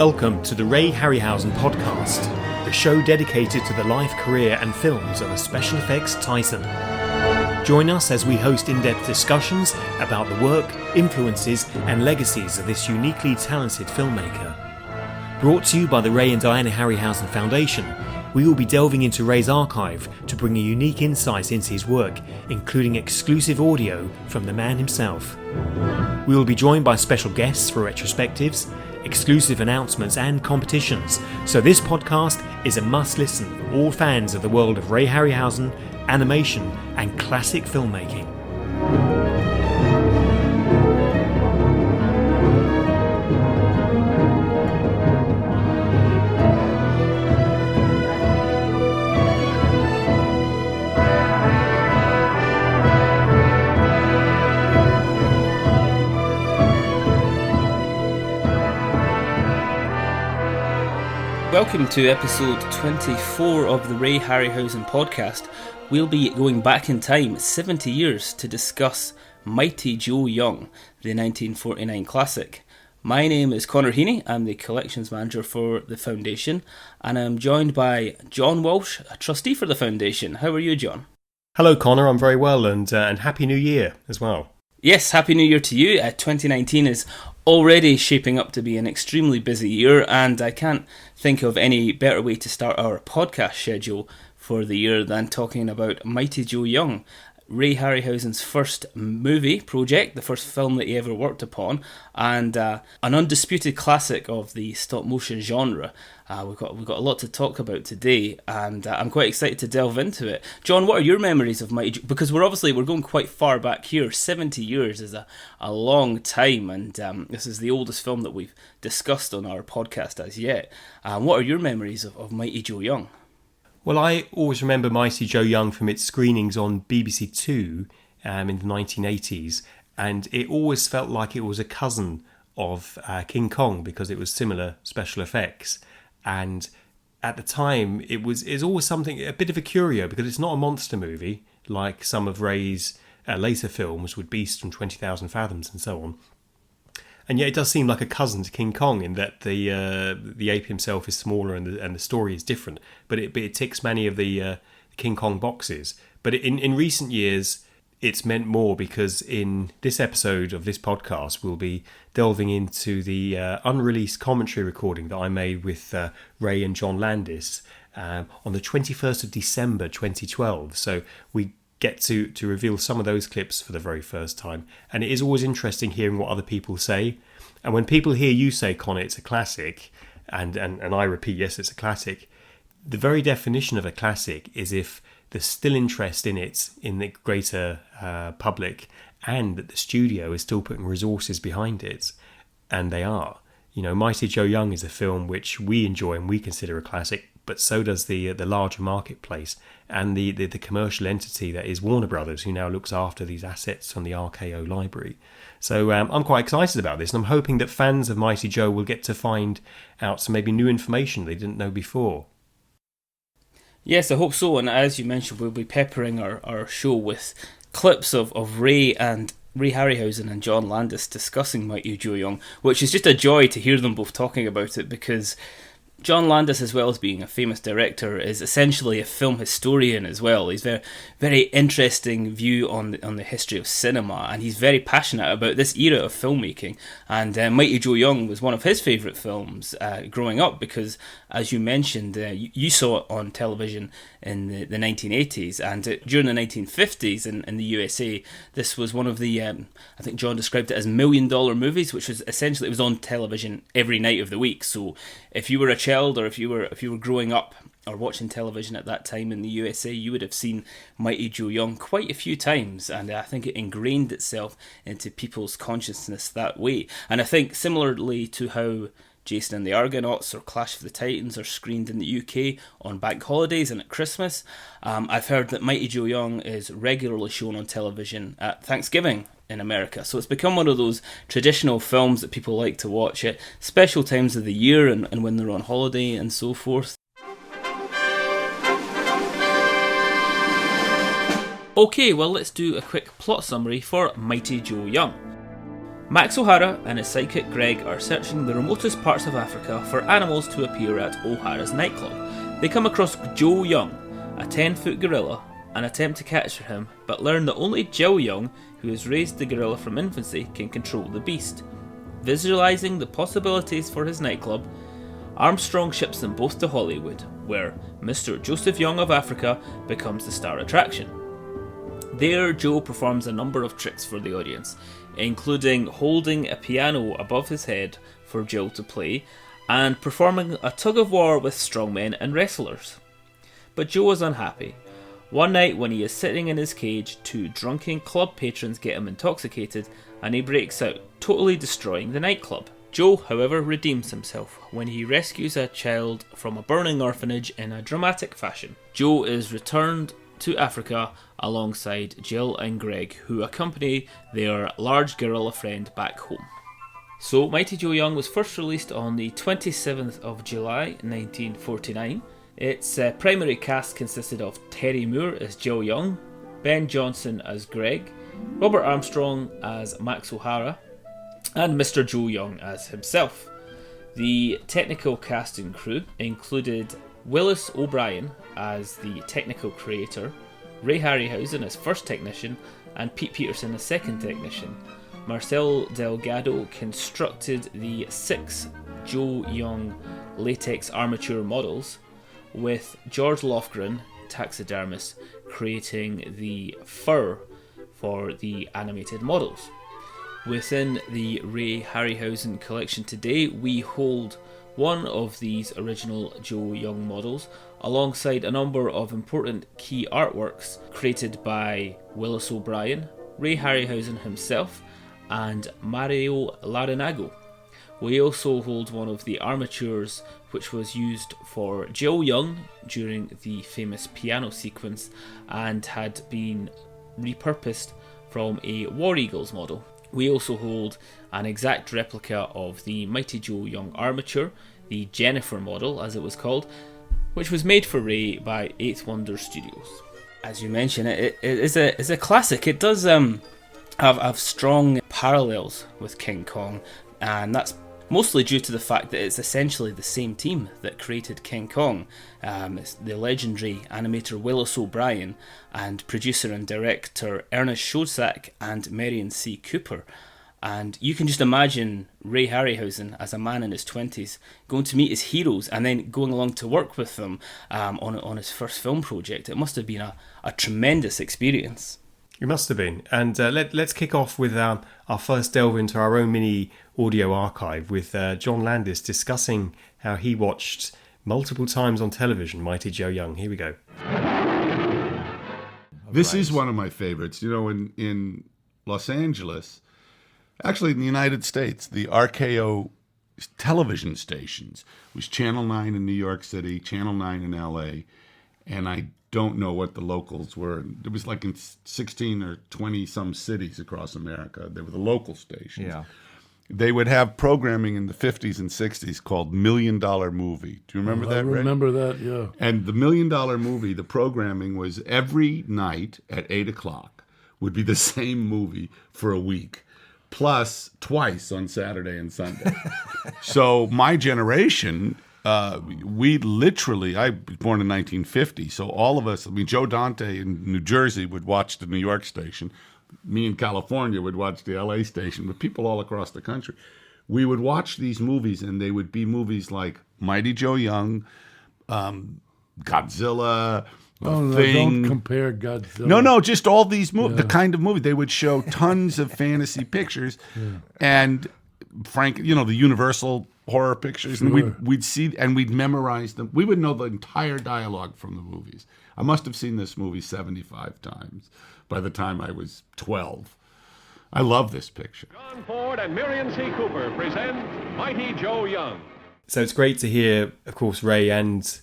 Welcome to the Ray Harryhausen podcast, the show dedicated to the life, career and films of a special effects titan. Join us as we host in-depth discussions about the work, influences and legacies of this uniquely talented filmmaker. Brought to you by the Ray and Diana Harryhausen Foundation, we will be delving into Ray's archive to bring a unique insight into his work, including exclusive audio from the man himself. We will be joined by special guests for retrospectives, exclusive announcements and competitions, so this podcast is a must-listen for all fans of the world of Ray Harryhausen, animation and classic filmmaking. Welcome to episode 24 of the Ray Harryhausen podcast. We'll be going back in time 70 years to discuss Mighty Joe Young, the 1949 classic. My name is Connor Heaney, I'm the collections manager for the foundation, and I'm joined by John Walsh, a trustee for the foundation. How are you, John? Hello Connor, I'm very well and Happy New Year as well. Yes, Happy New Year to you. 2019 is already shaping up to be an extremely busy year, and I can't think of any better way to start our podcast schedule for the year than talking about Mighty Joe Young, Ray Harryhausen's first movie project, the first film that he ever worked upon, and an undisputed classic of the stop motion genre. We've got a lot to talk about today, and I'm quite excited to delve into it. John, what are your memories of Mighty Joe? Because we're going quite far back here. 70 years is a long time, and this is the oldest film that we've discussed on our podcast as yet. What are your memories of Mighty Joe Young? Well, I always remember Mighty Joe Young from its screenings on BBC Two in the 1980s, and it always felt like it was a cousin of King Kong because it was similar special effects. And at the time, it's always something, a bit of a curio, because it's not a monster movie like some of Ray's later films with Beast and 20,000 Fathoms and so on. And yet it does seem like a cousin to King Kong in that the ape himself is smaller and the story is different. But it ticks many of the King Kong boxes. But in recent years, it's meant more, because in this episode of this podcast, we'll be delving into the unreleased commentary recording that I made with Ray and John Landis on the 21st of December 2012. So we get to reveal some of those clips for the very first time. And it is always interesting hearing what other people say. And when people hear you say, Connor, it's a classic, and I repeat, yes, it's a classic, the very definition of a classic is if there's still interest in it in the greater public, and that the studio is still putting resources behind it. And they are. You know, Mighty Joe Young is a film which we enjoy and we consider a classic, but so does the larger marketplace and the commercial entity that is Warner Brothers, who now looks after these assets from the RKO library. So I'm quite excited about this, and I'm hoping that fans of Mighty Joe will get to find out some maybe new information they didn't know before. Yes, I hope so, and as you mentioned, we'll be peppering our show with clips of Ray Harryhausen and John Landis discussing Mighty Joe Young, which is just a joy to hear them both talking about it, because John Landis, as well as being a famous director, is essentially a film historian as well. He's very, very interesting view on the history of cinema, and he's very passionate about this era of filmmaking. And Mighty Joe Young was one of his favourite films growing up, because, as you mentioned, you saw it on television in the 1980s, and during the 1950s in the USA, this was one of the, I think John described it as $1 million movies, which was essentially, it was on television every night of the week. So if you were a child, or if you were growing up or watching television at that time in the USA, you would have seen Mighty Joe Young quite a few times, and I think it ingrained itself into people's consciousness that way. And I think similarly to how Jason and the Argonauts or Clash of the Titans are screened in the UK on bank holidays and at Christmas, I've heard that Mighty Joe Young is regularly shown on television at Thanksgiving in America. So it's become one of those traditional films that people like to watch at special times of the year and when they're on holiday and so forth. Okay, well, let's do a quick plot summary for Mighty Joe Young. Max O'Hara and his sidekick Greg are searching the remotest parts of Africa for animals to appear at O'Hara's nightclub. They come across Joe Young, a 10-foot gorilla, and attempt to capture him, but learn that only Joe Young, who has raised the gorilla from infancy, can control the beast. Visualising the possibilities for his nightclub, Armstrong ships them both to Hollywood, where Mr. Joseph Young of Africa becomes the star attraction. There, Joe performs a number of tricks for the audience, including holding a piano above his head for Jill to play, and performing a tug-of-war with strongmen and wrestlers. But Joe is unhappy. One night when he is sitting in his cage, two drunken club patrons get him intoxicated, and he breaks out, totally destroying the nightclub. Joe, however, redeems himself when he rescues a child from a burning orphanage in a dramatic fashion. Joe is returned to Africa alongside Jill and Greg, who accompany their large gorilla friend back home. So, Mighty Joe Young was first released on the 27th of July 1949. Its primary cast consisted of Terry Moore as Joe Young, Ben Johnson as Greg, Robert Armstrong as Max O'Hara, and Mr. Joe Young as himself. The technical cast and crew included Willis O'Brien as the technical creator, Ray Harryhausen as first technician, and Pete Peterson as second technician. Marcel Delgado constructed the 6 Joe Young latex armature models, with George Lofgren, taxidermist, creating the fur for the animated models. Within the Ray Harryhausen collection today, we hold one of these original Joe Young models, alongside a number of important key artworks created by Willis O'Brien, Ray Harryhausen himself, and Mario Larinago. We also hold one of the armatures which was used for Joe Young during the famous piano sequence and had been repurposed from a War Eagles model. We also hold an exact replica of the Mighty Joe Young armature, the Jennifer model as it was called, which was made for Ray by Eighth Wonder Studios. As you mentioned, it is a classic. It does have strong parallels with King Kong, and that's mostly due to the fact that it's essentially the same team that created King Kong. It's the legendary animator Willis O'Brien and producer and director Ernest Schoedsack and Marion C. Cooper. And you can just imagine Ray Harryhausen as a man in his 20s going to meet his heroes and then going along to work with them on his first film project. It must have been a tremendous experience. It must have been. And let's kick off with our first delve into our own mini audio archive with John Landis discussing how he watched multiple times on television Mighty Joe Young. Here we go. This is one of my favorites. You know, in Los Angeles, actually in the United States, the RKO television stations was Channel 9 in New York City, Channel 9 in LA, and I don't know what the locals were. It was like in 16 or 20 some cities across America. They were the local stations. Yeah. They would have programming in the 50s and 60s called $1 Million Movie. Do you remember that, Ray? I remember that, yeah. And the $1 Million Movie, the programming was every night at 8 o'clock would be the same movie for a week, plus twice on Saturday and Sunday. So my generation, we literally, I was born in 1950, so all of us, I mean, Joe Dante in New Jersey would watch the New York station. Me in California would watch the LA station, but people all across the country. We would watch these movies, and they would be movies like Mighty Joe Young, Godzilla, Thing. Don't compare Godzilla. No, just all these movies, the kind of movie. They would show tons of fantasy pictures, and the Universal horror pictures, and we'd see and we'd memorize them. We would know the entire dialogue from the movies. I must have seen this movie 75 times by the time I was 12. I love this picture. John Ford and Marion C. Cooper present Mighty Joe Young. So it's great to hear, of course, Ray and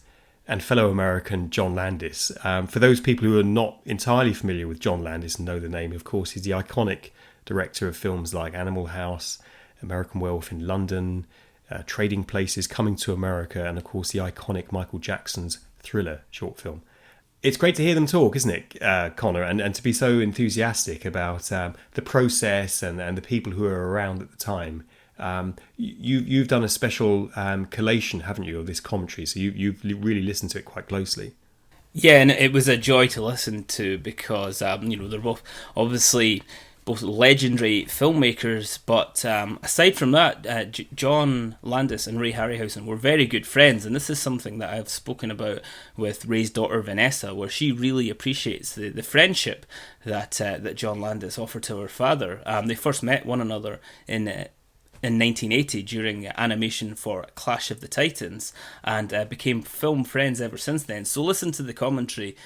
fellow American John Landis. For those people who are not entirely familiar with John Landis and know the name, of course, he's the iconic director of films like Animal House, American Werewolf in London, Trading Places, Coming to America, and of course the iconic Michael Jackson's Thriller short film. It's great to hear them talk, isn't it, Connor, and to be so enthusiastic about the process and the people who were around at the time. You've done a special collation, haven't you, of this commentary, so you've really listened to it quite closely. Yeah, and it was a joy to listen to because, they're both obviously both legendary filmmakers, but aside from that, John Landis and Ray Harryhausen were very good friends, and this is something that I've spoken about with Ray's daughter Vanessa, where she really appreciates the friendship that John Landis offered to her father. They first met one another in 1980 during animation for Clash of the Titans, and became film friends ever since then. So listen to the commentary.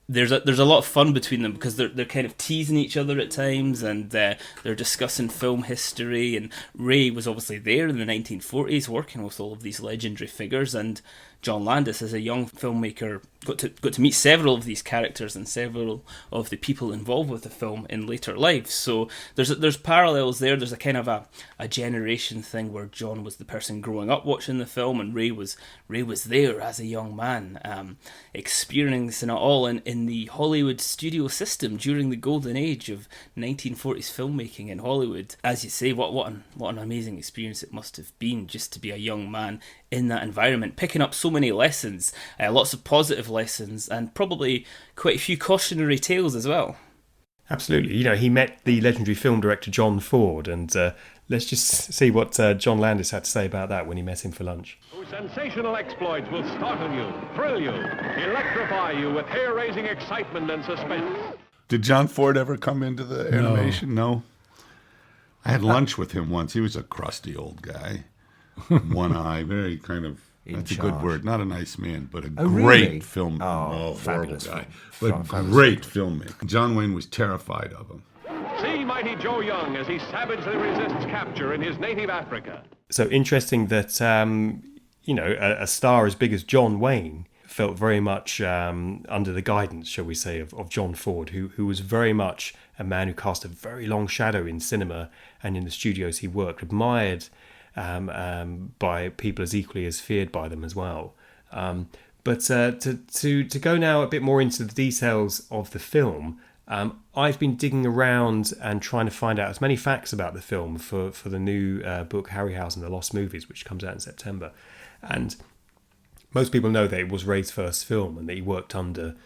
There's a lot of fun between them because they're kind of teasing each other at times, and they're discussing film history. And Ray was obviously there in the 1940s working with all of these legendary figures, and John Landis, as a young filmmaker, got to meet several of these characters and several of the people involved with the film in later lives. So there's parallels there. There's a kind of a generation thing where John was the person growing up watching the film, and Ray was there as a young man, experiencing it all in the Hollywood studio system during the golden age of 1940s filmmaking in Hollywood. As you say, what an amazing experience it must have been just to be a young man in that environment, picking up so many lessons, lots of positive lessons, and probably quite a few cautionary tales as well. Absolutely. He met the legendary film director John Ford, and let's just see what John Landis had to say about that when he met him for lunch. Whose sensational exploits will startle you, thrill you, electrify you with hair-raising excitement and suspense. Did John Ford ever come into the animation? No. I had lunch with him once. He was a crusty old guy. One eye, very kind of, that's a good word, not a nice man, but a great film. Horrible guy. But great filmmaker. John Wayne was terrified of him. See Mighty Joe Young as he savagely resists capture in his native Africa. So interesting that, a star as big as John Wayne felt very much under the guidance, shall we say, of John Ford, who was very much a man who cast a very long shadow in cinema and in the studios he worked, admired by people as equally as feared by them as well. But to go now a bit more into the details of the film, I've been digging around and trying to find out as many facts about the film for the new book Harryhausen, The Lost Movies, which comes out in September. And most people know that it was Ray's first film and that he worked under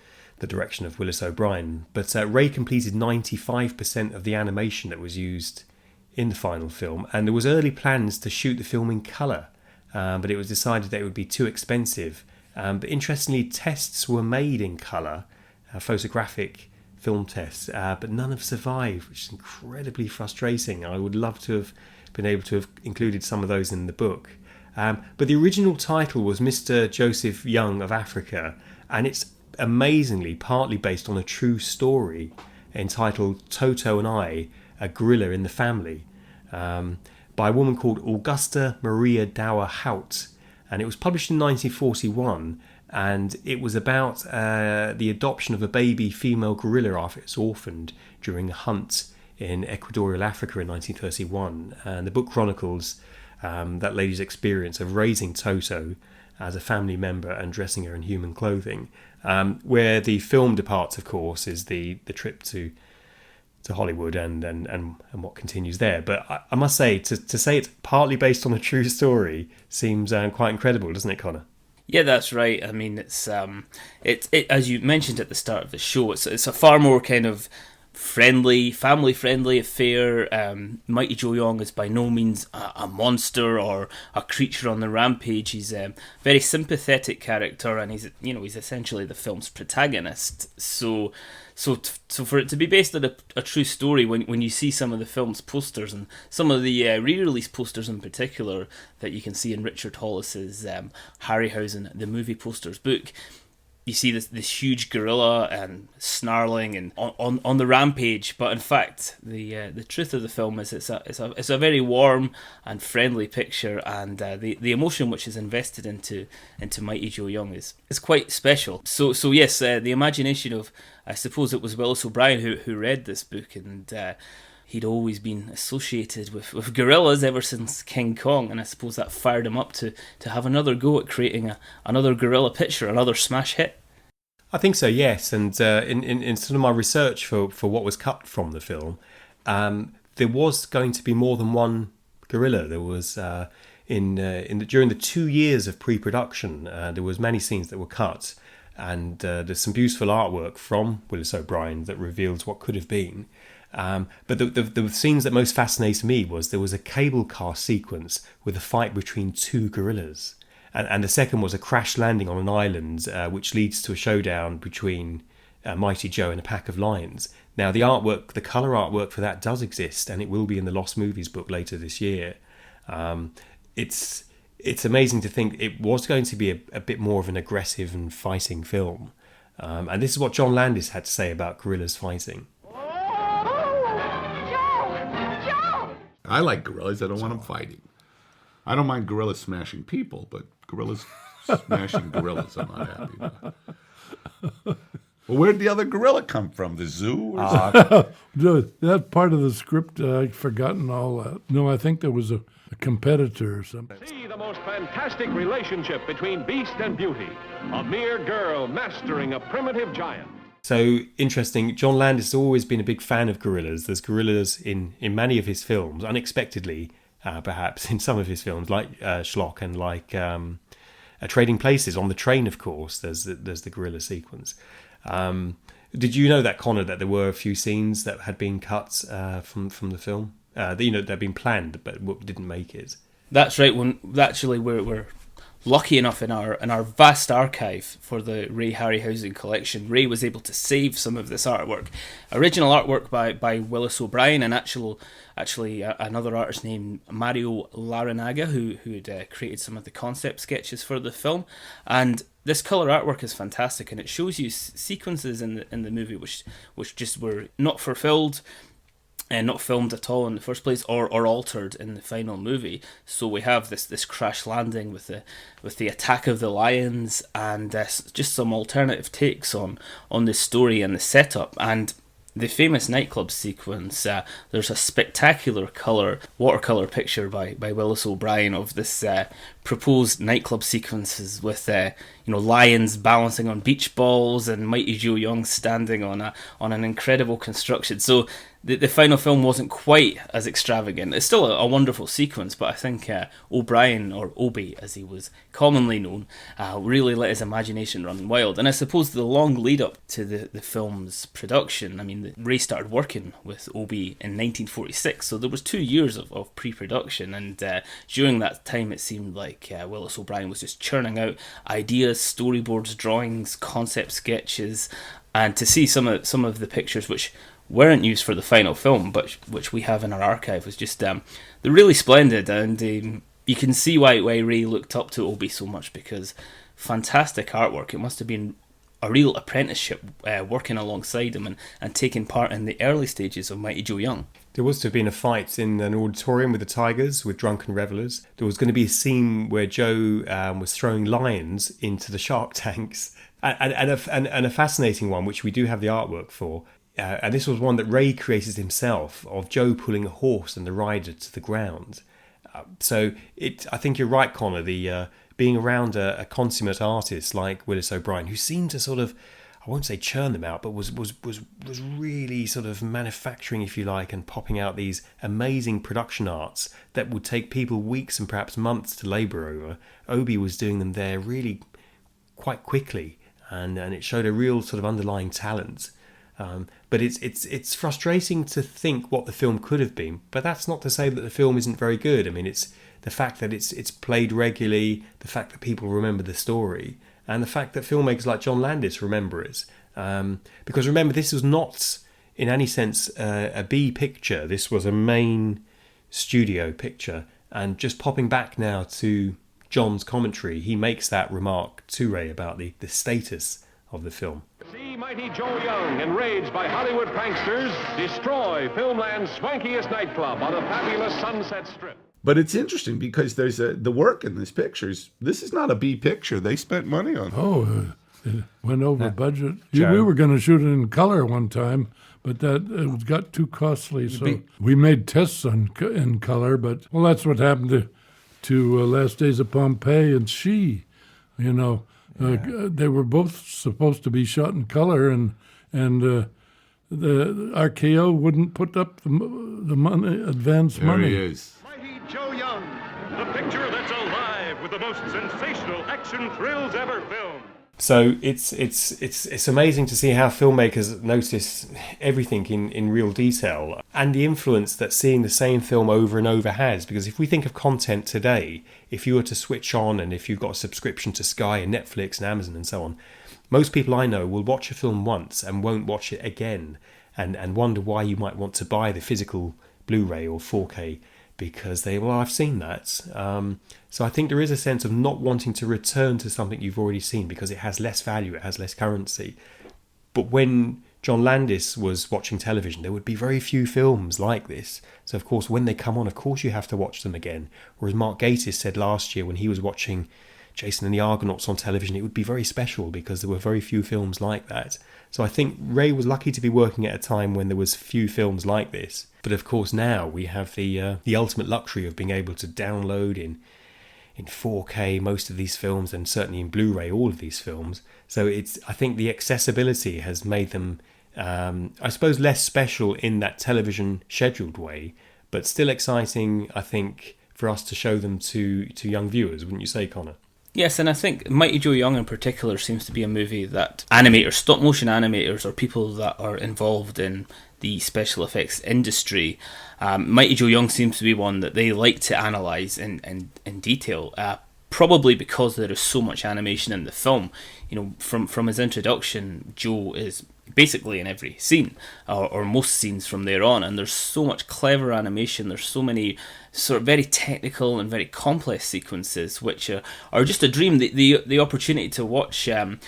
the direction of Willis O'Brien. But Ray completed 95% of the animation that was used in the final film, and there was early plans to shoot the film in colour, but it was decided that it would be too expensive. But interestingly, tests were made in colour, photographic film tests, but none have survived, which is incredibly frustrating. I would love to have been able to have included some of those in the book. But the original title was Mr. Joseph Young of Africa, and it's amazingly partly based on a true story entitled Toto and I, a Gorilla in the Family, by a woman called Augusta Maria Dower Hout, and it was published in 1941, and it was about the adoption of a baby female gorilla after it's orphaned during a hunt in equatorial Africa in 1931, and the book chronicles that lady's experience of raising Toto as a family member and dressing her in human clothing. Where the film departs, of course, is the trip to Hollywood and what continues there. But I must say, to say it's partly based on a true story seems quite incredible, doesn't it, Connor? Yeah, that's right. I mean, it's as you mentioned at the start of the show, it's a far more kind of family-friendly affair. Mighty Joe Young is by no means a monster or a creature on the rampage. He's a very sympathetic character, and he's essentially the film's protagonist. So for it to be based on a true story, when you see some of the film's posters and some of the re-release posters in particular that you can see in Richard Hollis's Harryhausen, the movie posters book, you see this huge gorilla and snarling and on the rampage. But in fact, the truth of the film is it's a very warm and friendly picture, and the emotion which is invested into Mighty Joe Young is quite special. So yes, the imagination of, I suppose it was Willis O'Brien who read this book, and he'd always been associated with gorillas ever since King Kong, and I suppose that fired him up to have another go at creating another gorilla picture, another smash hit. I think so, yes. And in sort of my research for what was cut from the film, there was going to be more than one gorilla. There was during the 2 years of pre-production, there was many scenes that were cut, and there's some beautiful artwork from Willis O'Brien that reveals what could have been. But the scenes that most fascinated me was there was a cable car sequence with a fight between two gorillas. And the second was a crash landing on an island, which leads to a showdown between Mighty Joe and a pack of lions. Now, the colour artwork for that does exist, and it will be in the Lost Movies book later this year. It's amazing to think it was going to be a bit more of an aggressive and fighting film. And this is what John Landis had to say about gorillas fighting. I like gorillas. I don't want them fighting. I don't mind gorillas smashing people, but gorillas smashing gorillas, I'm not happy about. Well, where'd the other gorilla come from? The zoo? Or That part of the script, I'd forgotten all that. No, I think there was a competitor or something. See the most fantastic relationship between beast and beauty. A mere girl mastering a primitive giant. So interesting. John Landis has always been a big fan of gorillas. There's gorillas in many of his films, unexpectedly, perhaps, in some of his films, like Schlock and like Trading Places. On the train, of course, there's the gorilla sequence. Did you know that, Connor, that there were a few scenes that had been cut from the film? They'd been planned but didn't make it. That's right. We're lucky enough in our vast archive for the Ray Harryhausen collection. Ray was able to save some of this artwork, original artwork by Willis O'Brien, and actually another artist named Mario Larinaga who had created some of the concept sketches for the film. And this colour artwork is fantastic, and it shows you sequences in the movie which just were not fulfilled and not filmed at all in the first place, or altered in the final movie. So we have this crash landing with the attack of the lions, and just some alternative takes on the story and the setup. And the famous nightclub sequence, there's a spectacular watercolour picture by Willis O'Brien of this proposed nightclub sequences with lions balancing on beach balls and Mighty Joe Young standing on an incredible construction. So the final film wasn't quite as extravagant. It's still a wonderful sequence, but I think O'Brien, or Obi as he was commonly known, really let his imagination run wild. And I suppose the long lead up to the film's production, I mean, Ray started working with Obi in 1946, so there was 2 years of pre-production, and during that time it seemed like Willis O'Brien was just churning out ideas, storyboards, drawings, concept sketches, and to see some of the pictures which weren't used for the final film, but which we have in our archive, was just they're really splendid, and you can see why Ray looked up to Obi so much, because fantastic artwork. It must have been a real apprenticeship working alongside him and taking part in the early stages of Mighty Joe Young. There was to have been a fight in an auditorium with the tigers, with drunken revellers. There was going to be a scene where Joe was throwing lions into the shark tanks, and a fascinating one, which we do have the artwork for. And this was one that Ray created himself, of Joe pulling a horse and the rider to the ground. So I think you're right, Connor, the being around a consummate artist like Willis O'Brien, who seemed to sort of, I won't say churn them out, but was really sort of manufacturing, if you like, and popping out these amazing production arts that would take people weeks and perhaps months to labour over. Obi was doing them there really quite quickly, and it showed a real sort of underlying talent. But it's frustrating to think what the film could have been. But that's not to say that the film isn't very good. I mean, it's the fact that it's played regularly, the fact that people remember the story, and the fact that filmmakers like John Landis remember it. Because remember, this was not, in any sense, a B picture. This was a main studio picture. And just popping back now to John's commentary, he makes that remark to Ray about the status of the film. See Mighty Joe Young, enraged by Hollywood pranksters, destroy Filmland's swankiest nightclub on a fabulous Sunset Strip. But it's interesting because there's the work in this pictures. This is not a B picture. They spent money on it. Oh, it went over budget. We were going to shoot it in color one time, but that it got too costly. So we made tests in color, but that's what happened to Last Days of Pompeii and She. They were both supposed to be shot in color, and the RKO wouldn't put up the money, advance money. There he is. Mighty Joe Young, the picture that's alive with the most sensational action thrills ever filmed. So it's amazing to see how filmmakers notice everything in real detail, and the influence that seeing the same film over and over has. Because if we think of content today, if you were to switch on, and if you've got a subscription to Sky and Netflix and Amazon and so on, most people I know will watch a film once and won't watch it again, and wonder why you might want to buy the physical Blu-ray or 4K, because I've seen that. So I think there is a sense of not wanting to return to something you've already seen because it has less value, it has less currency. But when John Landis was watching television, there would be very few films like this. So of course, when they come on, of course you have to watch them again. Whereas Mark Gatiss said last year when he was watching Jason and the Argonauts on television, it would be very special because there were very few films like that. So I think Ray was lucky to be working at a time when there was few films like this. But of course now we have the ultimate luxury of being able to download in 4K most of these films, and certainly in Blu-ray all of these films. So I think the accessibility has made them, I suppose, less special in that television scheduled way, but still exciting, I think, for us to show them to young viewers, wouldn't you say, Connor? Yes, and I think Mighty Joe Young in particular seems to be a movie that animators, stop motion animators, or people that are involved in the special effects industry, Mighty Joe Young seems to be one that they like to analyse in detail, probably because there is so much animation in the film. You know, from his introduction, Joe is basically in every scene, or most scenes from there on, and there's so much clever animation, there's so many sort of very technical and very complex sequences which are just a dream. The opportunity to watch how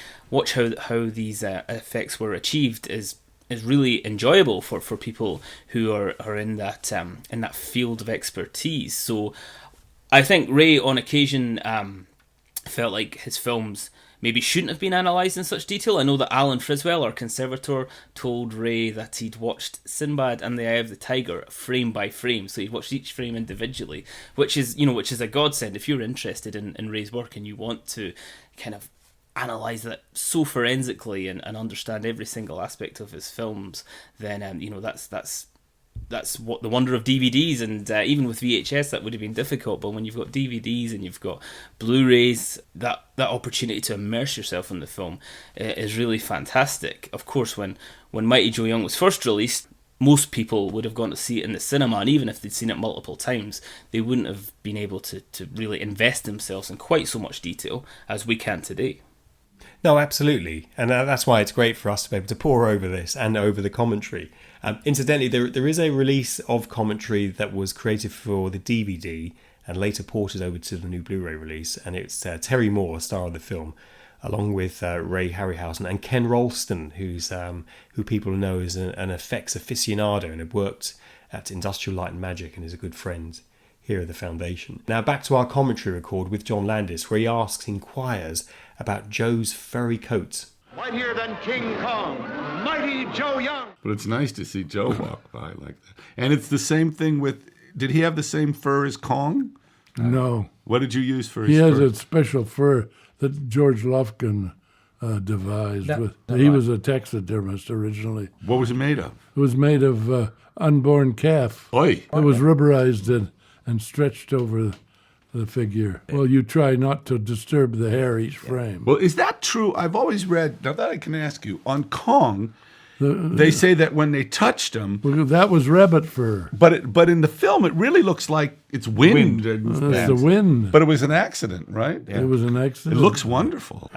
these effects were achieved is really enjoyable for people who are in that field of expertise. So I think Ray on occasion felt like his films maybe shouldn't have been analysed in such detail. I know that Alan Friswell, our conservator, told Ray that he'd watched Sinbad and the Eye of the Tiger frame by frame, so he'd watched each frame individually, which is a godsend if you're interested in Ray's work and you want to kind of analyse that so forensically and understand every single aspect of his films. Then that's what the wonder of DVDs, and even with VHS that would have been difficult, but when you've got DVDs and you've got Blu-rays, that opportunity to immerse yourself in the film is really fantastic. Of course, when Mighty Joe Young was first released, most people would have gone to see it in the cinema, and even if they'd seen it multiple times, they wouldn't have been able to really invest themselves in quite so much detail as we can today. No, absolutely. And that's why it's great for us to be able to pore over this and over the commentary. Incidentally, there is a release of commentary that was created for the DVD and later ported over to the new Blu-ray release. And it's Terry Moore, star of the film, along with Ray Harryhausen and Ken Rolston, who people know as an effects aficionado and had worked at Industrial Light and Magic and is a good friend here at the Foundation. Now back to our commentary record with John Landis, where he inquires about Joe's furry coat. Mightier than King Kong, Mighty Joe Young. But it's nice to see Joe walk by like that. And it's the same thing with, did he have the same fur as Kong? No. What did you use for his He has fur? a special fur that George Lufkin devised. He was a taxidermist originally. What was it made of? It was made of unborn calf. Oi. It was rubberized and stretched over the figure. Well, you try not to disturb the hair each frame. Well, is that true? I've always read, now that I can ask you, on Kong, they say that when they touched him... Well, that was rabbit fur. But in the film, it really looks like it's wind. That's the wind. But it was an accident, right? It was an accident. It looks wonderful.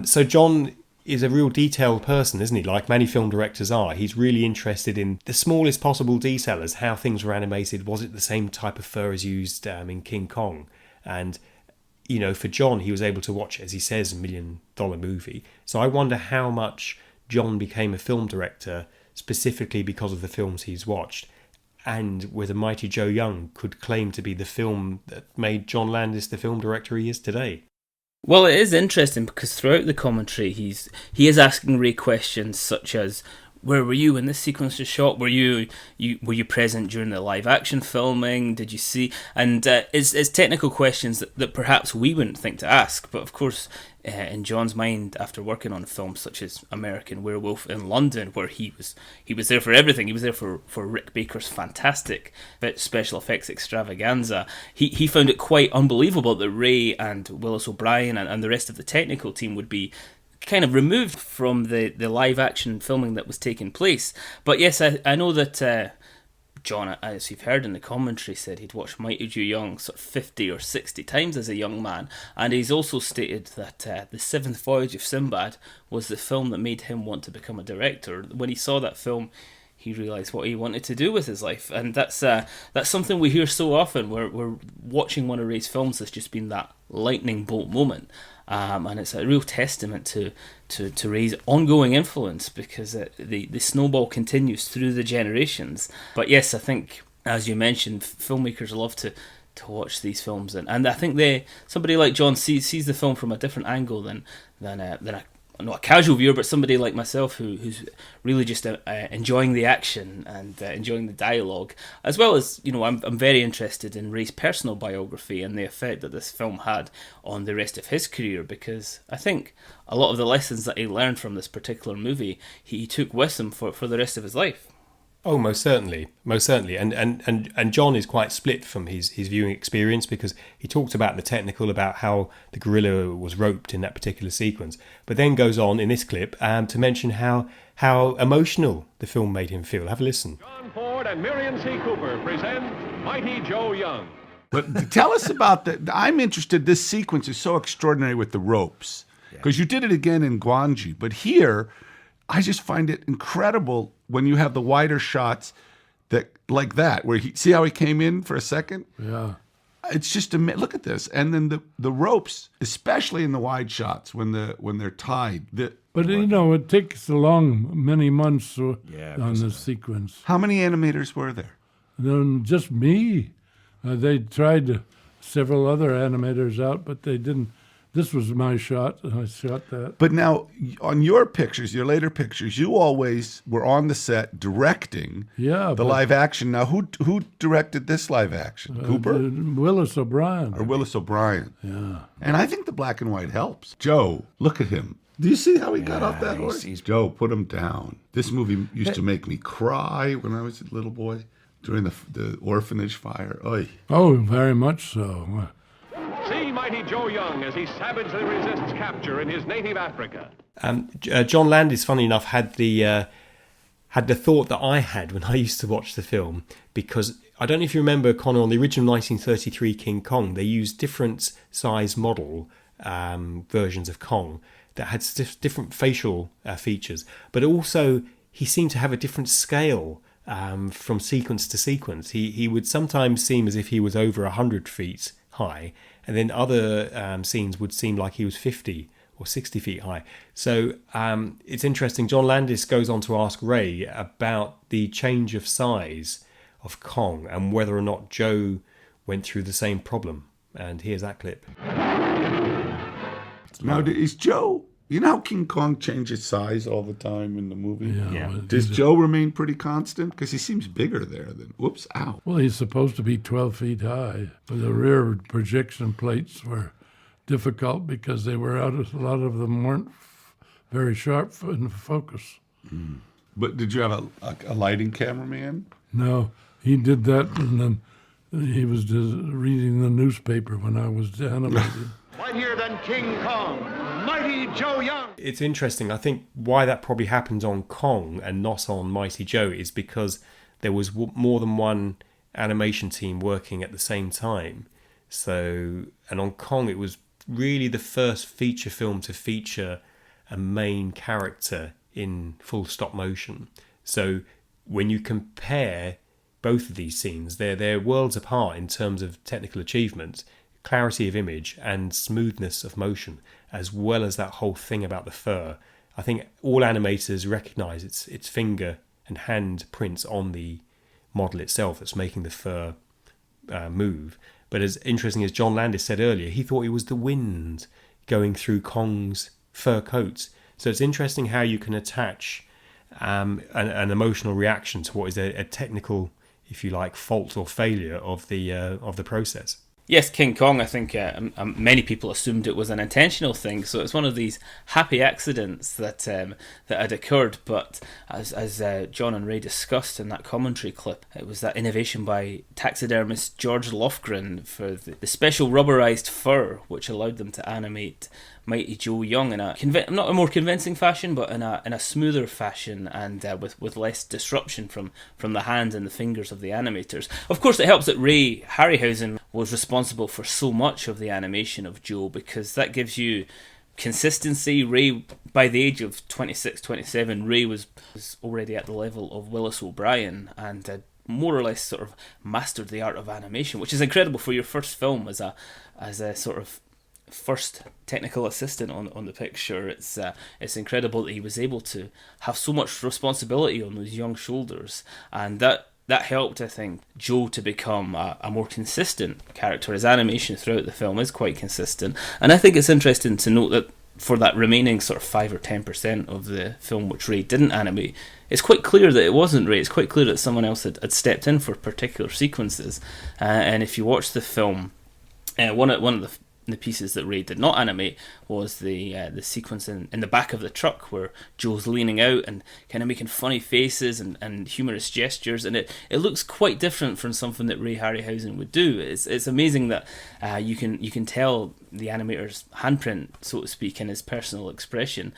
So John is a real detailed person, isn't he? Like many film directors are. He's really interested in the smallest possible detail as how things were animated. Was it the same type of fur as used in King Kong? And, you know, for John, he was able to watch, as he says, $1 million movie. So I wonder how much John became a film director specifically because of the films he's watched, and whether Mighty Joe Young could claim to be the film that made John Landis the film director he is today. Well, it is interesting because throughout the commentary he is asking Ray questions such as, where were you when this sequence was shot? Were you present during the live action filming? Did you see? And it's technical questions that perhaps we wouldn't think to ask, but of course, in John's mind, after working on films such as American Werewolf in London, where he was there for everything, he was there for Rick Baker's fantastic special effects extravaganza. He found it quite unbelievable that Ray and Willis O'Brien and the rest of the technical team would be kind of removed from the live action filming that was taking place. But yes, I know that John, as you've heard in the commentary, said he'd watched Mighty Joe Young sort of 50 or 60 times as a young man, and he's also stated that The Seventh Voyage of Sinbad was the film that made him want to become a director. When he saw that film, he realised what he wanted to do with his life, and that's something we hear so often. We're watching one of Ray's films that's just been that lightning bolt moment, and it's a real testament to Ray's ongoing influence, because the snowball continues through the generations. But yes, I think, as you mentioned, filmmakers love to watch these films, and I think somebody like John sees the film from a different angle than not a casual viewer, but somebody like myself who's really just enjoying the action and enjoying the dialogue, as well as, I'm very interested in Ray's personal biography and the effect that this film had on the rest of his career, because I think a lot of the lessons that he learned from this particular movie he took with him for the rest of his life. Oh, most certainly, and John is quite split from his viewing experience, because he talked about the technical, about how the gorilla was roped in that particular sequence, but then goes on in this clip to mention how emotional the film made him feel. Have a listen. John Ford and Miriam C. Cooper present Mighty Joe Young. But tell us about I'm interested. This sequence is so extraordinary with the ropes, because you did it again in Guanji, but here I just find it incredible when you have the wider shots like that, where see how he came in for a second? Yeah. It's just look at this, and then the ropes, especially in the wide shots when they're tied. But it takes many months on this sequence. How many animators were there? Just me. They tried several other animators out, but they didn't. This was my shot, and I shot that. But now, on your pictures, your later pictures, you always were on the set directing the live action. Now, who directed this live action? Cooper? Willis O'Brien. Or Willis O'Brien. Yeah. And I think the black and white helps. Joe, look at him. Do you see how he got off that horse? Joe, put him down. This movie used to make me cry when I was a little boy during the orphanage fire. Oy. Oh, very much so. See Mighty Joe Young as he savagely resists capture in his native Africa. John Landis, funny enough, had the thought that I had when I used to watch the film, because I don't know if you remember, Connor, on the original 1933 King Kong, they used different size model versions of Kong that had different facial features, but also he seemed to have a different scale from sequence to sequence. He would sometimes seem as if he was over 100 feet high, and then other scenes would seem like he was 50 or 60 feet high. So it's interesting. John Landis goes on to ask Ray about the change of size of Kong and whether or not Joe went through the same problem. And here's that clip. Now, is Joe... You know how King Kong changes size all the time in the movie? Yeah. Does Joe remain pretty constant? Because he seems bigger there than... Whoops, ow. Well, he's supposed to be 12 feet high. But the rear projection plates were difficult because they were a lot of them weren't very sharp in focus. Mm. But did you have a lighting cameraman? No, he did that, and then he was just reading the newspaper when I was animated. Mightier than King Kong, Mighty Joe Young. It's interesting. I think why that probably happened on Kong and not on Mighty Joe is because there was more than one animation team working at the same time. So, and on Kong, it was really the first feature film to feature a main character in full stop motion. So when you compare both of these scenes, they're worlds apart in terms of technical achievement, clarity of image and smoothness of motion, as well as that whole thing about the fur. I think all animators recognise its finger and hand prints on the model itself that's making the fur move. But as interesting as John Landis said earlier, he thought it was the wind going through Kong's fur coats. So it's interesting how you can attach an emotional reaction to what is a technical, if you like, fault or failure of the process. Yes, King Kong, I think many people assumed it was an intentional thing, so it's one of these happy accidents that had occurred, but as John and Ray discussed in that commentary clip, it was that innovation by taxidermist George Lofgren for the special rubberized fur, which allowed them to animate Mighty Joe Young in a not a more convincing fashion, but in a smoother fashion, and with less disruption from the hands and the fingers of the animators. Of course, it helps that Ray Harryhausen was responsible for so much of the animation of Joe, because that gives you consistency. Ray, by the age of 26, 27, Ray was already at the level of Willis O'Brien, and more or less sort of mastered the art of animation, which is incredible for your first film as a sort of first technical assistant on the picture. It's incredible that he was able to have so much responsibility on those young shoulders, and that helped, I think, Joe to become a more consistent character. His animation throughout the film is quite consistent, and I think it's interesting to note that for that remaining sort of 5 or 10% of the film which Ray didn't animate, it's quite clear that it wasn't Ray. It's quite clear that someone else had stepped in for particular sequences, and if you watch the film, one of the pieces that Ray did not animate was the sequence in the back of the truck where Joe's leaning out and kind of making funny faces and humorous gestures, and it looks quite different from something that Ray Harryhausen would do. It's amazing that you can tell the animator's handprint, so to speak, in his personal expression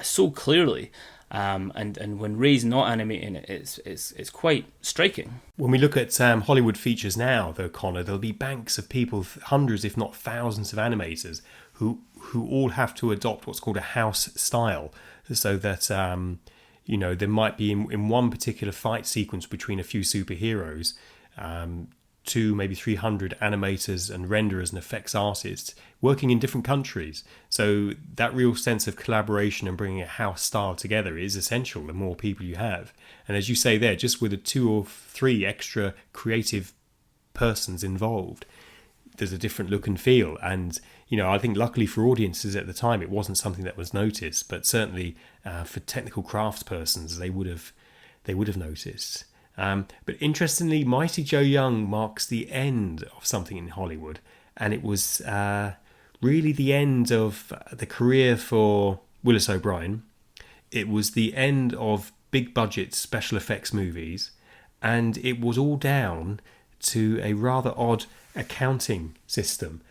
so clearly. And when Ray's not animating it, it's quite striking. When we look at Hollywood features now, though, Connor, there'll be banks of people, hundreds if not thousands of animators who all have to adopt what's called a house style, so that there might be in one particular fight sequence between a few superheroes, 200, maybe 300 animators and renderers and effects artists working in different countries. So that real sense of collaboration and bringing a house style together is essential the more people you have. And as you say there, just with 2 or 3 extra creative persons involved, there's a different look and feel. And I think luckily for audiences at the time, it wasn't something that was noticed, but certainly for technical craftspersons, they would have noticed. But interestingly, Mighty Joe Young marks the end of something in Hollywood, and it was really the end of the career for Willis O'Brien. It was the end of big budget special effects movies, and it was all down to a rather odd accounting system.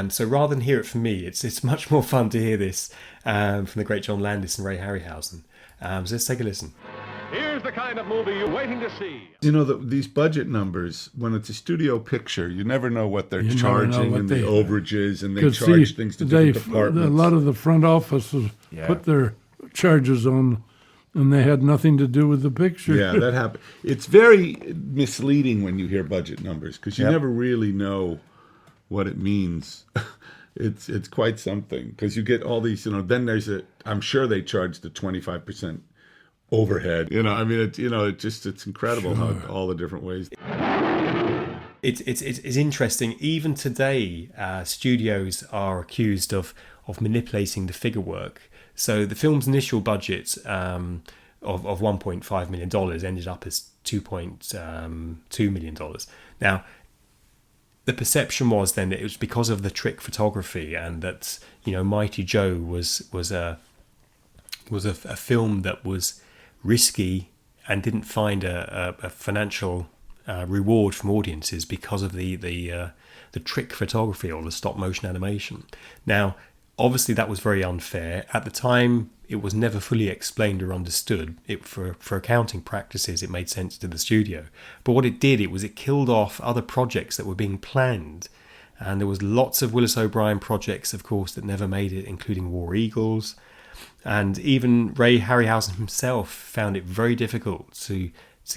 So rather than hear it from me, it's much more fun to hear this from the great John Landis and Ray Harryhausen. So let's take a listen. Here's the kind of movie you're waiting to see. These budget numbers, when it's a studio picture, you never know what they're charging and the overages, and they charge things to different departments. A lot of the front offices put their charges on, and they had nothing to do with the picture. Yeah, that happened. It's very misleading when you hear budget numbers, because you never really know what it means. It's quite something, because you get all these, then I'm sure they charge the 25% overhead. It's incredible how all the different ways. It's interesting. Even today, studios are accused of manipulating the figure work. So the film's initial budget of $1.5 million ended up as $2.2 million. Now, the perception was then that it was because of the trick photography, and that Mighty Joe was a film that was risky and didn't find a financial reward from audiences because of the trick photography or the stop motion animation. Now, obviously that was very unfair. At the time, it was never fully explained or understood. For accounting practices, it made sense to the studio. But what it did, it killed off other projects that were being planned. And there was lots of Willis O'Brien projects, of course, that never made it, including War Eagles. And even Ray Harryhausen himself found it very difficult to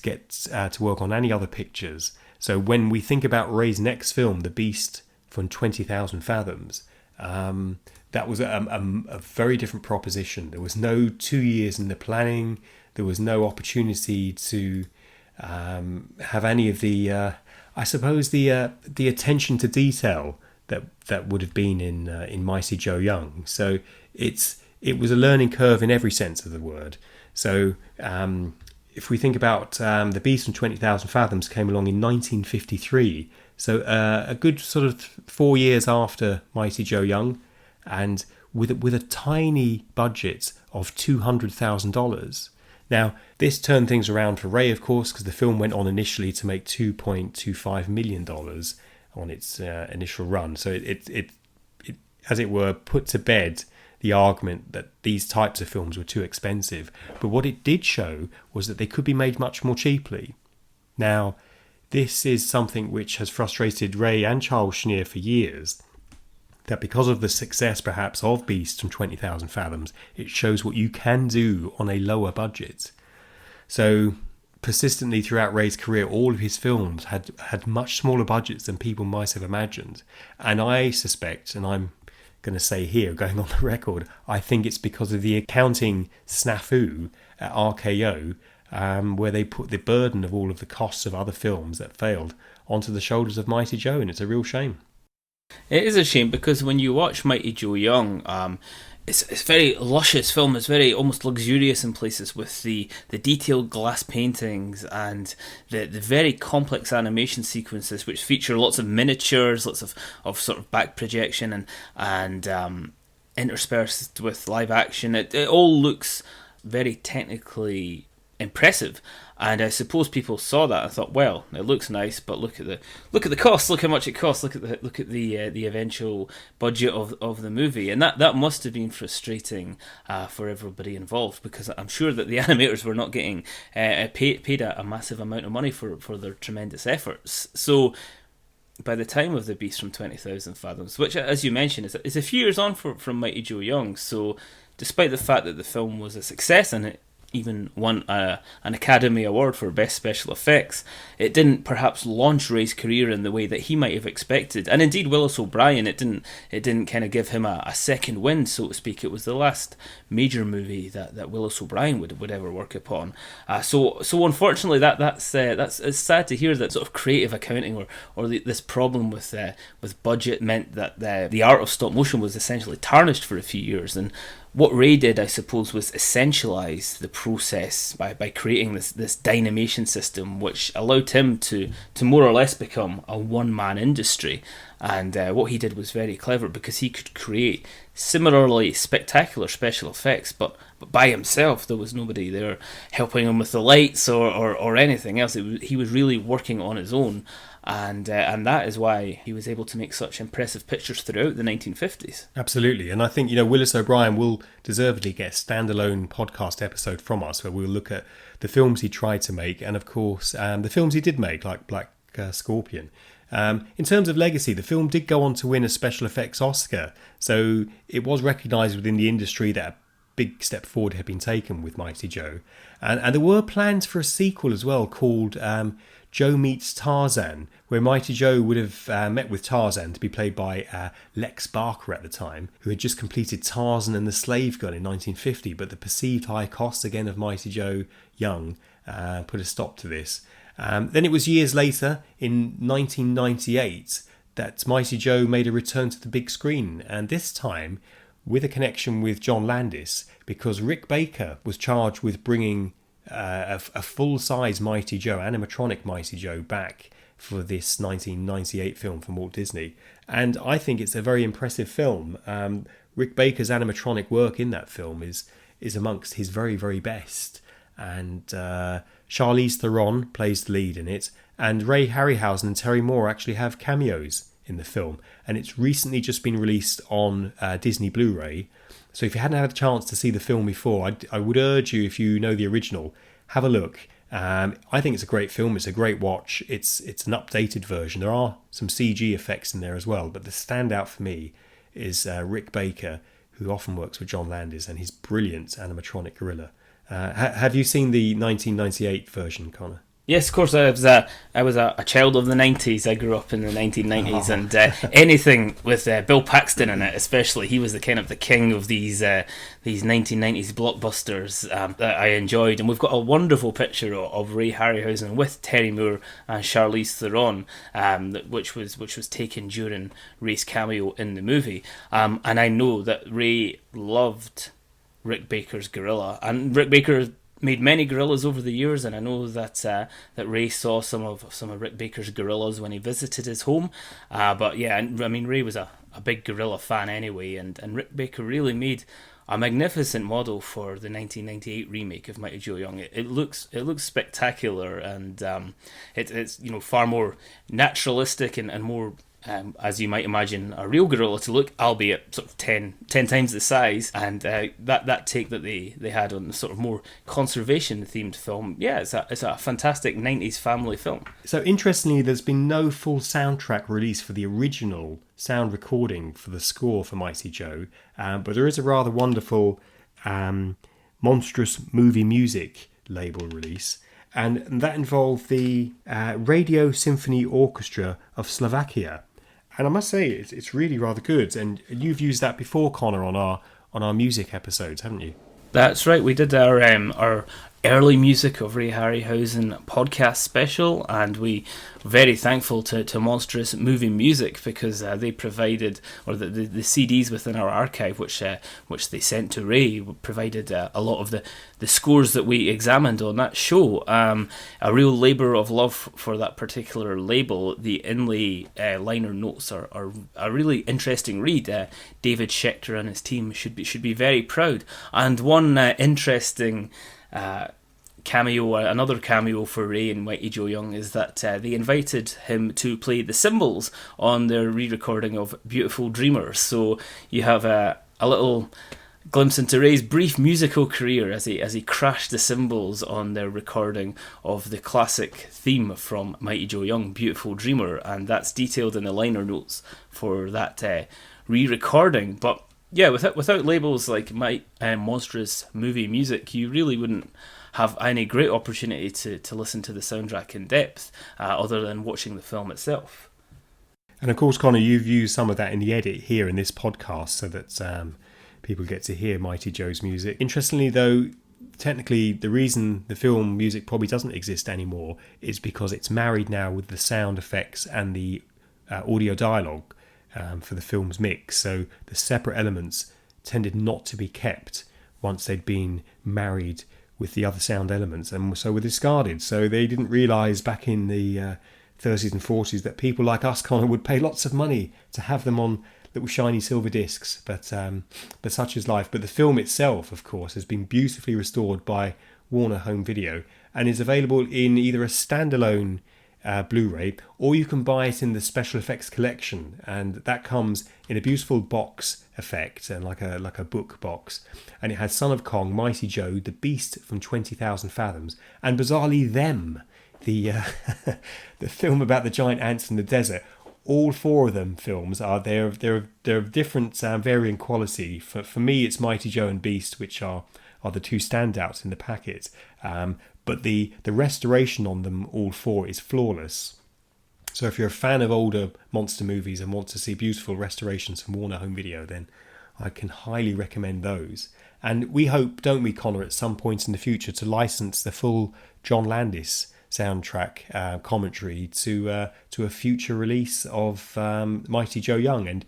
get to work on any other pictures. So when we think about Ray's next film, The Beast from 20,000 Fathoms, that was a very different proposition. There was no 2 years in the planning. There was no opportunity to have any of the, the attention to detail that would have been in Mighty Joe Young. So it was a learning curve in every sense of the word. So if we think about The Beast from 20,000 Fathoms came along in 1953, so a good sort of 4 years after Mighty Joe Young, and with a tiny budget of $200,000. Now, this turned things around for Ray, of course, because the film went on initially to make $2.25 million on its initial run. So it, as it were, put to bed the argument that these types of films were too expensive. But what it did show was that they could be made much more cheaply. Now, this is something which has frustrated Ray and Charles Schneer for years, that because of the success perhaps of Beast from 20,000 Fathoms, it shows what you can do on a lower budget. So persistently throughout Ray's career, all of his films had much smaller budgets than people might have imagined. And I suspect, and I'm going to say here, going on the record, I think it's because of the accounting snafu at RKO, where they put the burden of all of the costs of other films that failed onto the shoulders of Mighty Joe, and it's a real shame. It is a shame because when you watch Mighty Joe Young, it's a very luscious film. It's very almost luxurious in places, with the detailed glass paintings and the very complex animation sequences, which feature lots of miniatures, lots of sort of back projection and interspersed with live action. It all looks very technically impressive, and I suppose people saw that and thought, well, it looks nice, but look at the cost, look how much it costs, look at the eventual budget of the movie, and that must have been frustrating for everybody involved, because I'm sure that the animators were not getting paid a massive amount of money for their tremendous efforts. So by the time of The Beast from 20,000 Fathoms, which, as you mentioned, is a few years on from Mighty Joe Young, so despite the fact that the film was a success and it even won an Academy Award for Best Special Effects, it didn't perhaps launch Ray's career in the way that he might have expected. And indeed, Willis O'Brien, it didn't kind of give him a second wind, so to speak. It was the last major movie that Willis O'Brien would ever work upon. So unfortunately, that's it's sad to hear that sort of creative accounting or this problem with budget meant that the art of stop motion was essentially tarnished for a few years. And what Ray did, I suppose, was essentialise the process by creating this dynamation system, which allowed him to more or less become a one-man industry. And what he did was very clever, because he could create similarly spectacular special effects, but by himself. There was nobody there helping him with the lights or anything else. He was really working on his own. And that is why he was able to make such impressive pictures throughout the 1950s. Absolutely. And I think, Willis O'Brien will deservedly get a standalone podcast episode from us, where we'll look at the films he tried to make and, of course, the films he did make, like Black Scorpion. In terms of legacy, the film did go on to win a special effects Oscar, so it was recognised within the industry that a big step forward had been taken with Mighty Joe. And there were plans for a sequel as well, called Joe Meets Tarzan, where Mighty Joe would have met with Tarzan, to be played by Lex Barker at the time, who had just completed Tarzan and the Slave Girl in 1950, but the perceived high cost again of Mighty Joe Young put a stop to this. Then it was years later, in 1998, that Mighty Joe made a return to the big screen, and this time with a connection with John Landis, because Rick Baker was charged with bringing a full-size Mighty Joe, animatronic Mighty Joe, back for this 1998 film from Walt Disney. And I think it's a very impressive film. Rick Baker's animatronic work in that film is amongst his very, very best. And Charlize Theron plays the lead in it, and Ray Harryhausen and Terry Moore actually have cameos in the film, and it's recently just been released on Disney Blu-ray. So if you hadn't had a chance to see the film before, I would urge you, if you know the original, have a look. I think it's a great film. It's a great watch. It's an updated version. There are some CG effects in there as well, but the standout for me is Rick Baker, who often works with John Landis, and his brilliant animatronic gorilla. Have you seen the 1998 version, Connor? Yes, of course. I was a child of the 90s. I grew up in the 1990s, and anything with Bill Paxton in it, especially, he was the king of these 1990s blockbusters that I enjoyed. And we've got a wonderful picture of Ray Harryhausen with Terry Moore and Charlize Theron, which was taken during Ray's cameo in the movie. And I know that Ray loved Rick Baker's gorilla, and Rick Baker made many gorillas over the years, and I know that that Ray saw some of Rick Baker's gorillas when he visited his home. But yeah, I mean, Ray was a big gorilla fan anyway, and Rick Baker really made a magnificent model for the 1998 remake of Mighty Joe Young. It looks spectacular, and it's far more naturalistic and more, as you might imagine a real gorilla to look, albeit sort of 10 times the size. And that take that they had on the sort of more conservation themed film, yeah, it's a fantastic 90s family film. So interestingly, there's been no full soundtrack release for the original sound recording for the score for Mighty Joe, but there is a rather wonderful monstrous movie music label release, and that involved the Radio Symphony Orchestra of Slovakia. And I must say, it's really rather good. And you've used that before, Connor, on our music episodes, haven't you? That's right. We did our early music of Ray Harryhausen podcast special, and we are very thankful to Monstrous Movie Music, because they provided, or the CDs within our archive, which they sent to Ray, provided a lot of the scores that we examined on that show. A real labour of love for that particular label. The inlay liner notes are a really interesting read. David Schechter and his team should be very proud. And one interesting cameo, another cameo for Ray and Mighty Joe Young, is that they invited him to play the cymbals on their re-recording of Beautiful Dreamer. So you have a little glimpse into Ray's brief musical career as he crashed the cymbals on their recording of the classic theme from Mighty Joe Young, Beautiful Dreamer, and that's detailed in the liner notes for that re-recording. But yeah, without labels like Monstrous Movie Music, you really wouldn't have any great opportunity to listen to the soundtrack in depth, other than watching the film itself. And of course, Connor, you've used some of that in the edit here in this podcast, so that people get to hear Mighty Joe's music. Interestingly, though, technically the reason the film music probably doesn't exist anymore is because it's married now with the sound effects and the audio dialogue for the film's mix. So the separate elements tended not to be kept once they'd been married with the other sound elements, and so were discarded. So they didn't realise back in the 30s and 40s that people like us, Connor, would pay lots of money to have them on little shiny silver discs. But such is life. But the film itself, of course, has been beautifully restored by Warner Home Video and is available in either a standalone Blu-ray, or you can buy it in the special effects collection, and that comes in a beautiful box effect and like a book box, and it has Son of Kong, Mighty Joe, the Beast from 20,000 Fathoms, and bizarrely Them, the the film about the giant ants in the desert. All four of them films are they're of different varying quality. For me, it's Mighty Joe and Beast, which are the two standouts in the packet. But the restoration on them, all four, is flawless. So if you're a fan of older monster movies and want to see beautiful restorations from Warner Home Video, then I can highly recommend those. And we hope, don't we, Connor, at some point in the future to license the full John Landis soundtrack commentary to a future release of Mighty Joe Young. And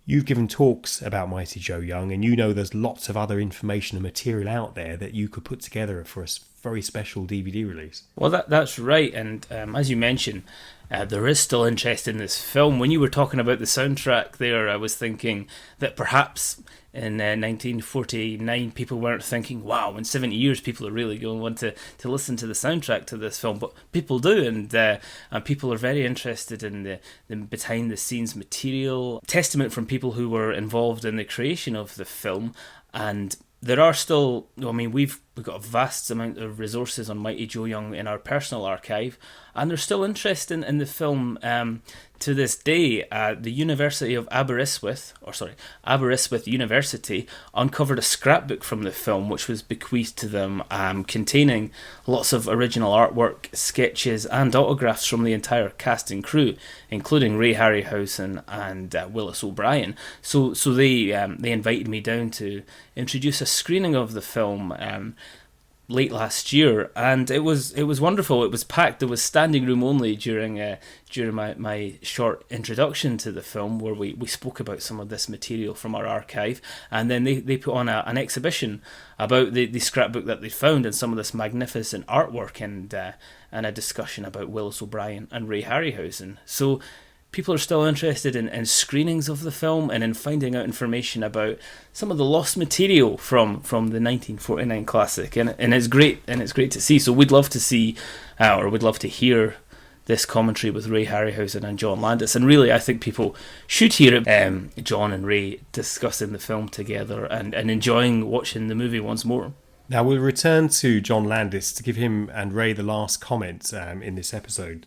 you've given talks about Mighty Joe Young, and you know there's lots of other information and material out there that you could put together for a very special DVD release. Well, that's right, and as you mentioned, there is still interest in this film. When you were talking about the soundtrack there, I was thinking that perhaps in 1949 people weren't thinking, wow, in 70 years people are really going to want to listen to the soundtrack to this film, but people do, and people are very interested in the behind the scenes material, testament from people who were involved in the creation of the film. And there are still, I mean, we've got a vast amount of resources on Mighty Joe Young in our personal archive, and there's still interest in the film to this day. The University of Aberystwyth University uncovered a scrapbook from the film which was bequeathed to them, containing lots of original artwork, sketches and autographs from the entire cast and crew, including Ray Harryhausen and Willis O'Brien. So they invited me down to introduce a screening of the film. late last year, and it was wonderful. It was packed. There was standing room only during my short introduction to the film, where we spoke about some of this material from our archive, and then they put on an exhibition about the scrapbook that they found and some of this magnificent artwork, and a discussion about Willis O'Brien and Ray Harryhausen. So people are still interested in screenings of the film and in finding out information about some of the lost material from the 1949 classic, and it's great to see. So we'd love to see, or we'd love to hear this commentary with Ray Harryhausen and John Landis, and really I think people should hear it, John and Ray discussing the film together and enjoying watching the movie once more. Now we'll return to John Landis to give him and Ray the last comment in this episode,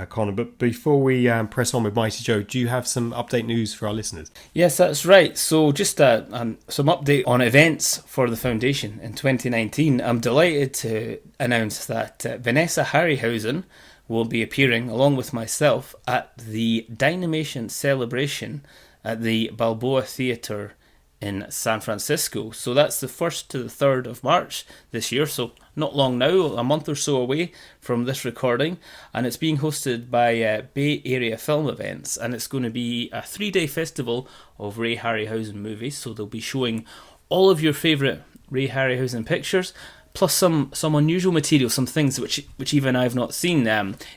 Connor. But before we press on with Mighty Joe, do you have some update news for our listeners? Yes, that's right. So just some update on events for the Foundation in 2019. I'm delighted to announce that Vanessa Harryhausen will be appearing, along with myself, at the Dynamation celebration at the Balboa Theatre in San Francisco. So that's the 1st to the 3rd of March this year, so not long now, a month or so away from this recording, and it's being hosted by Bay Area Film Events, and it's going to be a 3-day festival of Ray Harryhausen movies. So they'll be showing all of your favourite Ray Harryhausen pictures, plus some unusual material, some things which even I've not seen,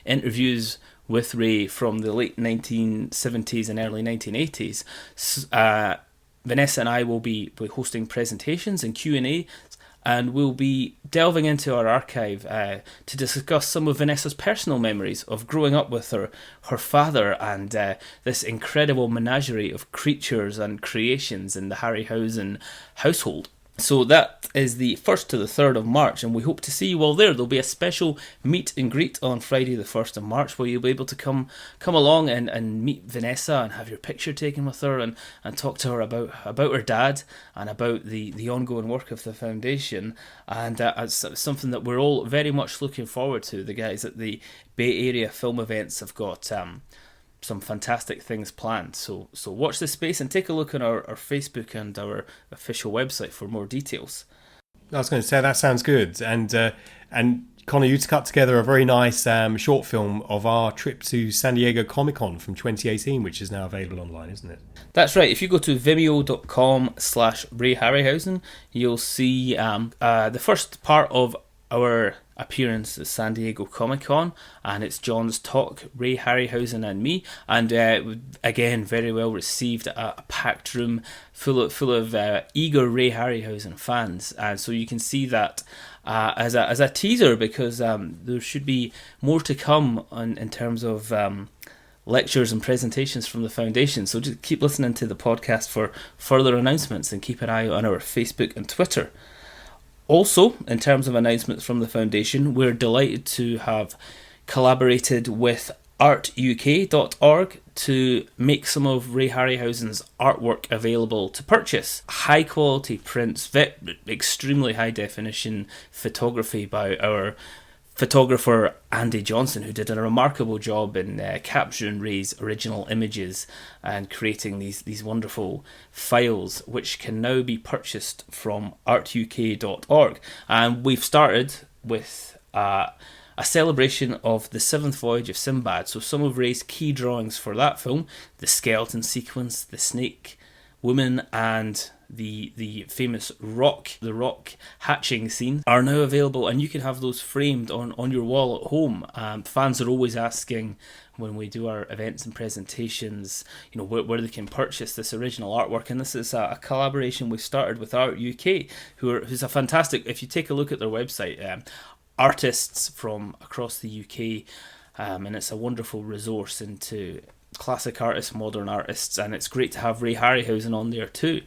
interviews with Ray from the late 1970s and early 1980s. Vanessa and I will be hosting presentations and Q&A, and we'll be delving into our archive to discuss some of Vanessa's personal memories of growing up with her father and this incredible menagerie of creatures and creations in the Harryhausen household. So that is the 1st to the 3rd of March, and we hope to see you all there. There'll be a special meet and greet on Friday the 1st of March where you'll be able to come along and meet Vanessa and have your picture taken with her and talk to her about her dad and about the ongoing work of the Foundation. And it's something that we're all very much looking forward to. The guys at the Bay Area Film Events have got some fantastic things planned, so watch this space and take a look on our Facebook and our official website for more details. I was going to say, that sounds good, and Connor, you cut together a very nice short film of our trip to San Diego Comic-Con from 2018, which is now available online, isn't it? That's right. If you go to vimeo.com/Ray Harryhausen, you'll see the first part of our appearance at San Diego Comic-Con, and it's John's talk, Ray Harryhausen and me, and again very well received, a packed room full of eager Ray Harryhausen fans, and so you can see that as a teaser, because there should be more to come in terms of lectures and presentations from the Foundation. So just keep listening to the podcast for further announcements and keep an eye on our Facebook and Twitter. Also, in terms of announcements from the Foundation, we're delighted to have collaborated with artuk.org to make some of Ray Harryhausen's artwork available to purchase. High quality prints, extremely high definition photography by our photographer Andy Johnson, who did a remarkable job in capturing Ray's original images and creating these wonderful files, which can now be purchased from artuk.org. And we've started with a celebration of the 7th voyage of Sinbad. So some of Ray's key drawings for that film, the skeleton sequence, the snake woman, and the famous rock hatching scene, are now available, and you can have those framed on your wall at home. Fans are always asking when we do our events and presentations, where they can purchase this original artwork, and this is a collaboration we started with Art UK, who's a fantastic, if you take a look at their website, artists from across the UK, and it's a wonderful resource into classic artists, modern artists, and it's great to have Ray Harryhausen on there too.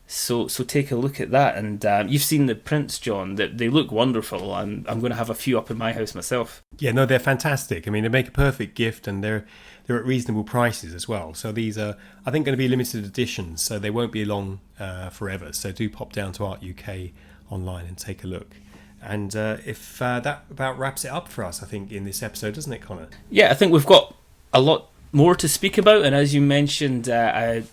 So take a look at that, and you've seen the prints, John. That they look wonderful, and I'm going to have a few up in my house myself. Yeah, no, they're fantastic. I mean, they make a perfect gift, and they're at reasonable prices as well. So these are, I think, going to be limited editions, so they won't be along forever. So do pop down to Art UK online and take a look. And if that about wraps it up for us, I think, in this episode, doesn't it, Connor? Yeah, I think we've got a lot more to speak about, and as you mentioned,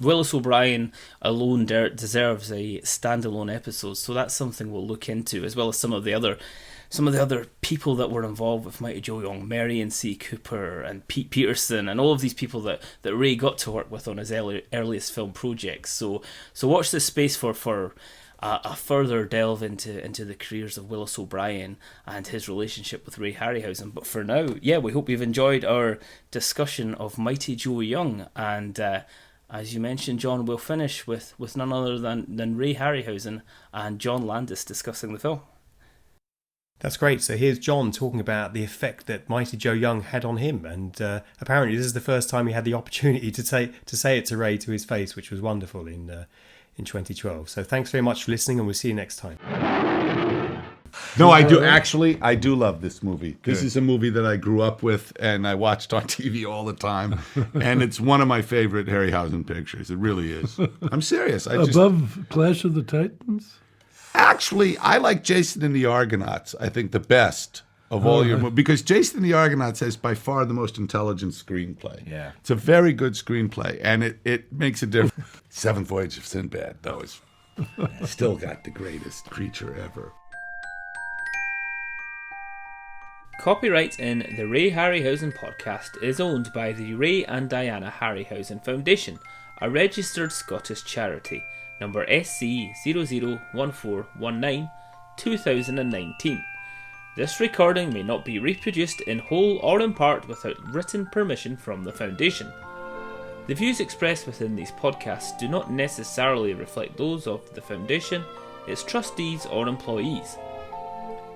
Willis O'Brien alone deserves a standalone episode, so that's something we'll look into, as well as some of the other people that were involved with Mighty Joe Young, Marion C. Cooper and Pete Peterson, and all of these people that Ray got to work with on his earliest film projects. So watch this space for a further delve into the careers of Willis O'Brien and his relationship with Ray Harryhausen. But for now, we hope you've enjoyed our discussion of Mighty Joe Young, and as you mentioned, John, we'll finish with none other than Ray Harryhausen and John Landis discussing the film. That's great. So here's John talking about the effect that Mighty Joe Young had on him, and apparently this is the first time he had the opportunity to say it to Ray to his face, which was wonderful in 2012. So thanks very much for listening, and we'll see you next time. No, I do. Actually, I do love this movie. This is a movie that I grew up with and I watched on TV all the time. And it's one of my favorite Harryhausen pictures. It really is. I'm serious. Above Clash of the Titans? Actually, I like Jason and the Argonauts, I think, the best of all your movies. Because Jason and the Argonauts has by far the most intelligent screenplay. Yeah. It's a very good screenplay, and it makes a difference. Seventh Voyage of Sinbad, though, is still got the greatest creature ever. Copyright in the Ray Harryhausen podcast is owned by the Ray and Diana Harryhausen Foundation, a registered Scottish charity. Number SC 001419 2019. This recording may not be reproduced in whole or in part without written permission from the Foundation. The views expressed within these podcasts do not necessarily reflect those of the Foundation, its trustees or employees.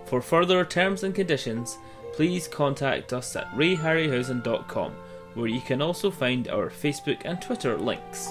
For further terms and conditions, please contact us at rayharryhausen.com, where you can also find our Facebook and Twitter links.